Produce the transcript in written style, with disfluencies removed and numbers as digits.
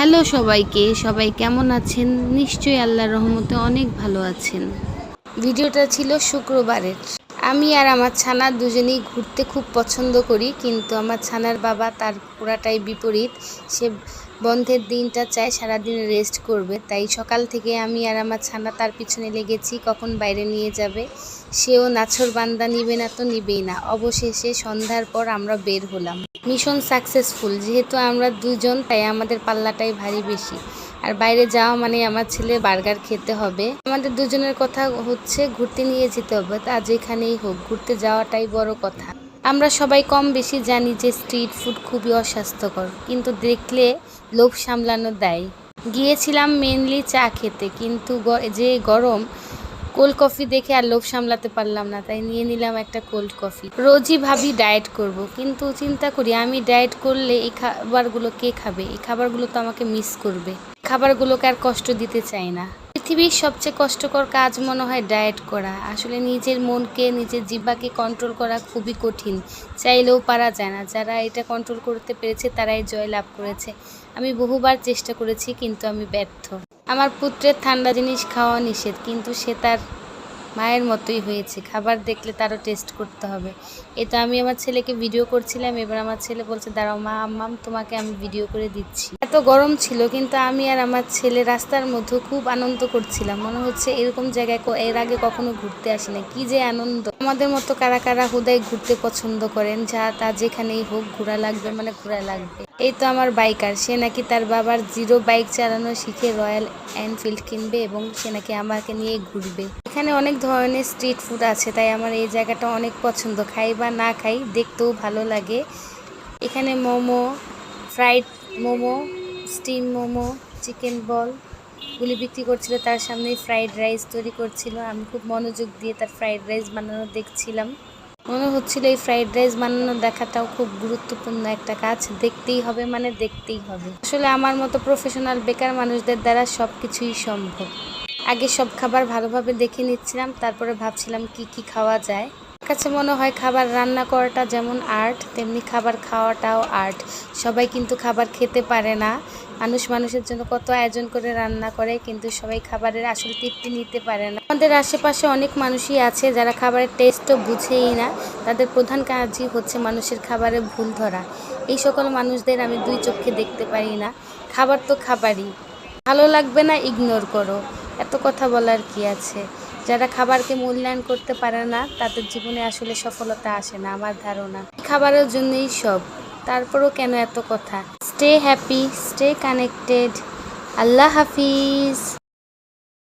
Hello সবাইকে, সবাই কেমন আছেন? নিশ্চয়ই আল্লাহর রহমতে অনেক ভালো আছেন। ভিডিওটা ছিল শুক্রবারের। আমি আর আমার ছানা দুজনেই ঘুরতে খুব পছন্দ করি, কিন্তু আমার ছানার বাবা তার পুরাটাই বিপরীত। সে বন্ধের দিনটা চায় সারাদিন রেস্ট করবে, তাই সকাল থেকে আমি আর আমার ছানা তার পিছনে লেগেছি কখন বাইরে নিয়ে যাবে। সেও নাছোড়বান্দা, নিবে না তো নিবেই না। অবশেষে সন্ধ্যার পর আমরা বের হলাম। Mission successful. যেহেতু আমরা দুজন, তাই আমাদের পাল্লাটাই ভারী বেশি। আর বাইরে যাওয়া মানে আমার ছেলে বার্গার খেতে হবে। আমাদের দুজনের কথা হচ্ছে ঘুরতে নিয়ে যেতে হবে, তা যেখানেই হোক ঘুরতে যাওয়াটাই বড় কথা। আমরা সবাই কম বেশি জানি যে স্ট্রিট ফুড খুবই অস্বাস্থ্যকর, কিন্তু দেখলে লোভ সামলানো দেয়। গিয়েছিলাম মেনলি চা খেতে, কিন্তু যে গরম, কোল্ড কফি দেখে আর লোভ সামলাতে পারলাম না, তাই নিয়ে নিলাম একটা কোল্ড কফি। রোজই ভাবি ডায়েট করব, কিন্তু চিন্তা করি আমি ডায়েট করলে এই খাবারগুলো কে খাবে? এই খাবারগুলো তো আমাকে মিস করবে। খাবারগুলোকে আর কষ্ট দিতে চাই না। পৃথিবীর সবচেয়ে কষ্টকর কাজ মনে হয় ডায়েট করা। আসলে নিজের মনকে, নিজের জিহ্বাকে কন্ট্রোল করা খুবই কঠিন, চাইলেও পারা যায় না। যারা এটা কন্ট্রোল করতে পেরেছে তারাই জয় লাভ করেছে। আমি বহুবার চেষ্টা করেছি, কিন্তু আমি ব্যর্থ। আমার পুত্রের ঠান্ডা জিনিস খাওয়া নিষেধ, কিন্তু সে তার মায়ের মতোই হয়েছে। খাবার দেখলে তারও টেস্ট করতে হবে। এটা আমি আমার ছেলেকে ভিডিও করছিলাম, এবার আমার ছেলে বলছে দাঁড়াও মা, আম্মাম তোমাকে আমি ভিডিও করে দিচ্ছি। এত গরম ছিল, কিন্তু আমি আর আমার ছেলে রাস্তার মধ্যে খুব আনন্দ করছিলাম। মনে হচ্ছে এরকম জায়গায় এর আগে কখনো ঘুরতে আসি না, কি যে আনন্দ। আমাদের মতো কারা কারা হুদাই ঘুরতে পছন্দ করেন, যা তা যেখানেই হোক ঘোরা লাগবে মানে ঘোরা লাগবে। এই তো আমার বাইকার, সে নাকি তার বাবার জিরো বাইক চালানো শিখে রয়্যাল এনফিল্ড কিনবে এবং সে নাকি আমাকে নিয়ে ঘুরবে। এখানে অনেক ধরনের স্ট্রিট ফুড আছে, তাই আমার এই জায়গাটা অনেক পছন্দ। খাই বা না খাই, দেখতেও ভালো লাগে। এখানে momo, fried momo, steam momo, chicken বল গুলি বিক্রি করছিল। তার সামনেই ফ্রাইড রাইস তৈরি করছিল। আমি খুব মনোযোগ দিয়ে তার ফ্রাইড রাইস বানানো দেখছিলাম। মনে হচ্ছিল এই ফ্রাইড রাইস বানানো দেখাটাও খুব গুরুত্বপূর্ণ একটা কাজ। দেখতেই হবে মানে দেখতেই হবে। আসলে আমার মতো প্রফেশনাল বেকার মানুষদের দ্বারা সব কিছুই সম্ভব। আগে সব খাবার ভালোভাবে দেখে নিচ্ছিলাম, তারপরে ভাবছিলাম কি কি খাওয়া যায়। আমার কাছে মনে হয় খাবার রান্না করাটা যেমন আর্ট, তেমনি খাবার খাওয়াটাও আর্ট। সবাই কিন্তু খাবার খেতে পারে না। মানুষের জন্য কত আয়োজন করে রান্না করে, কিন্তু সবাই খাবারের আসল তৃপ্তি নিতে পারে না। আমাদের আশেপাশে অনেক মানুষই আছে যারা খাবারের টেস্টও বুঝেই না। তাদের প্রধান কাজই হচ্ছে মানুষের খাবারে ভুল ধরা। এই সকল মানুষদের আমি দুই চোখে দেখতে পারি না। খাবার তো খাবারই, ভালো লাগবে না ইগনোর করো, এত কথা বলার কি আছে? যারা খাবারকে মূল্যায়ন করতে পারে না তাদের জীবনে আসলে সফলতা আসে না আমার ধারণা। খাবারের জন্যই সব, তারপরও কেন এত কথা? Stay happy, stay connected. আল্লাহ হাফিজ।